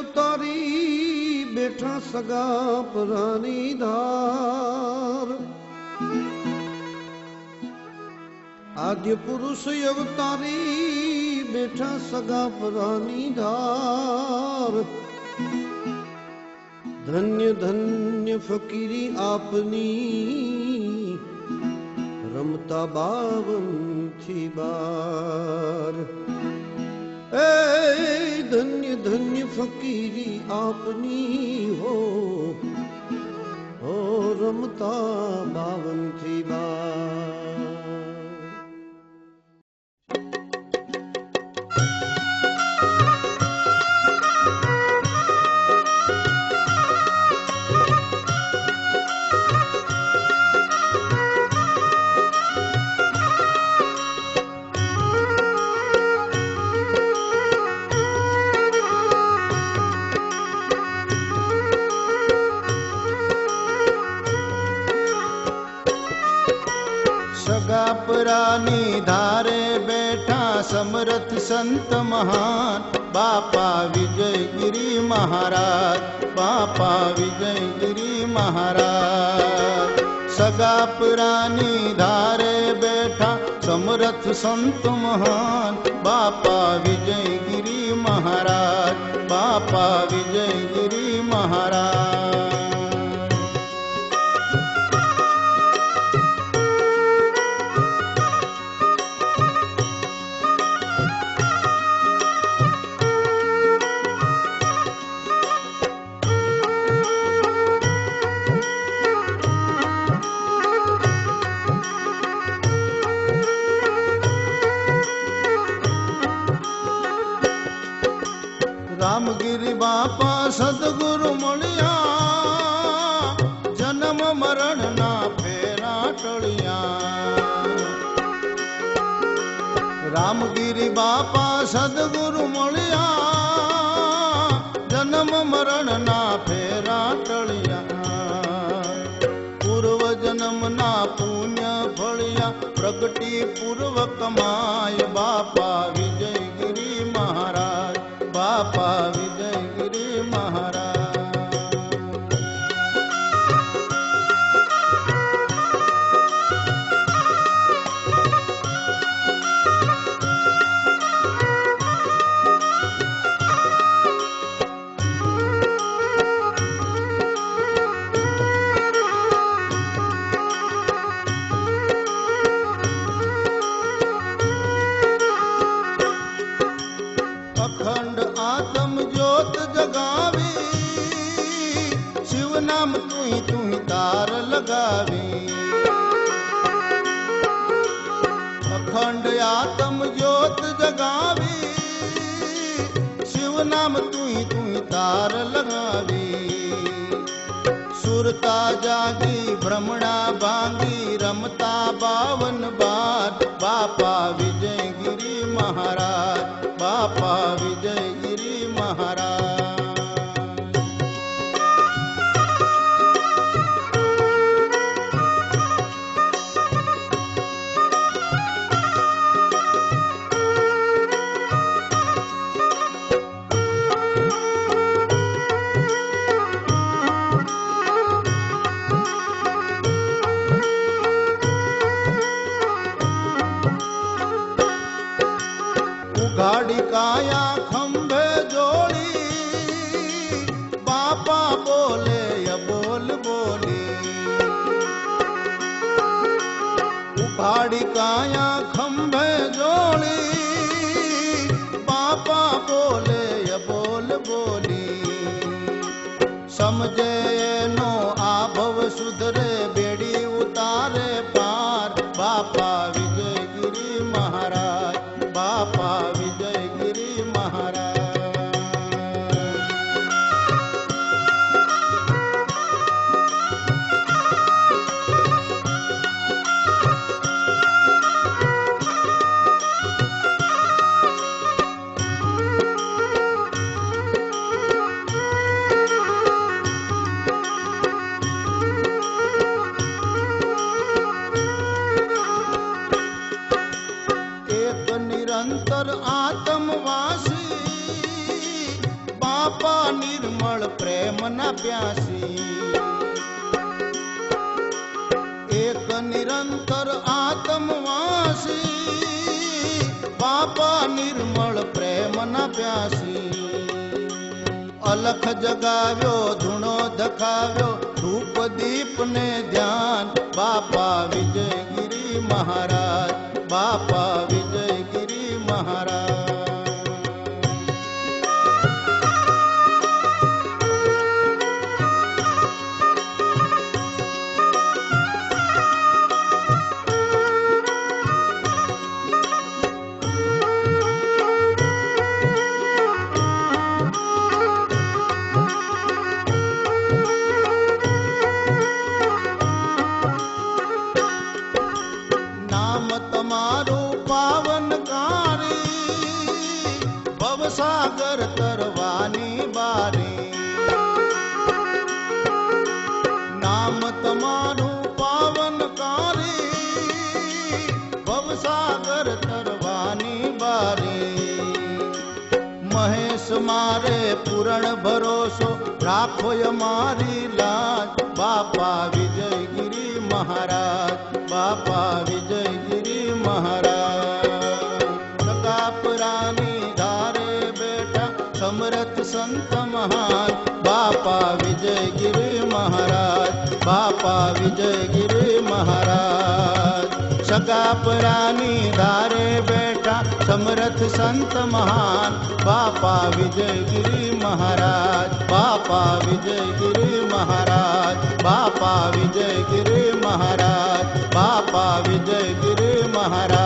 અવતારી બેઠા સગા પરાની ધાર આદ્ય પુરુષ અવતારી બેઠા સગા પરાની ધાર ધન્ય ધન્ય ફકીરી આપની રમતા બાવન થી બાર એ ધન્ય ધન્ય ફકીરી આપની હો રમતા બાવન થી બાર સગાપરાની ધારે બેઠા સમરથ સંત મહાન બાપા વિજયગીરી મહારાજ બાપા વિજયગીરી મહારાજ સગાપરાની ધારે બેઠા સમરથ સંત મહાન બાપા વિજયગીરી મહારાજ બાપા વિજયગીરી મહારાજ રામગીરી બાપા સદગુરુ મળ્યા જન્મ મરણ ના ફેરા ટળિયા રામગીરી બાપા સદગુરુ મળ્યા જન્મ મરણ ના ફેરા ટળિયા પૂર્વ જન્મ ના પુણ્ય ફળિયા પ્રગટી પૂર્વ કમાય બાપા વિજયગીરી મહારાજ બાપા વિજયગીરી મહારાજ અખંડ આત્મ જ્યોત જગાવી શિવ નામ તું તાર લગાવી અખંડ આત્મ જ્યોત જગાવી શિવ નામ તું તાર લગાવી સુરતા જાગી ભ્રમણા ભાંગી રમતા બાવન બાર બાપા વિજયગીરી મહારાજ બાપા વિજયગીરી મહારાજ ઉઘાડી કાયા ખંભે જોડી બાપા બોલે બોલ બોલી ઉઘાડી કાયા ખંભે જોડી બાપા બોલે બોલ બોલી સમજે નો આ ભવ સુધરે બેડી ઉતારે પાર બાપા વિજયગીરી મહારાજ બાપા વિજયગીરી મહારાજ નિર્મળ પ્રેમના પ્યાસી એક નિરંતર આત્મવાસી બાપા નિર્મળ પ્રેમના પ્યાસી અલખ જગાવ્યો ધૂણો દખાવ્યો ધૂપ દીપ ને ધ્યાન બાપા વિજયગીરી મહારાજ બાપા વિજયગીરી મહારાજ સાગર તરવાની બારી નામ તમારું પાવનકારી ભવસાગર તરવાની બારી મહેશ મારે પૂરણ ભરોસો રાખો મારી લાજ બાપા વિજયગીરી મહારાજ બાપા વિજયગીરી મહારાજ પ્રકાપરાની સમરથ સંત મહાન બાપા વિજયગીરી મહારાજ બાપા વિજયગીરી મહારાજ સગાપરાની ધારે બેઠા સમરથ સંત મહાન બાપા વિજયગીરી મહારાજ બાપા વિજયગીરી મહારાજ બાપા વિજયગીરી મહારાજ બાપા વિજયગીરી મહારાજ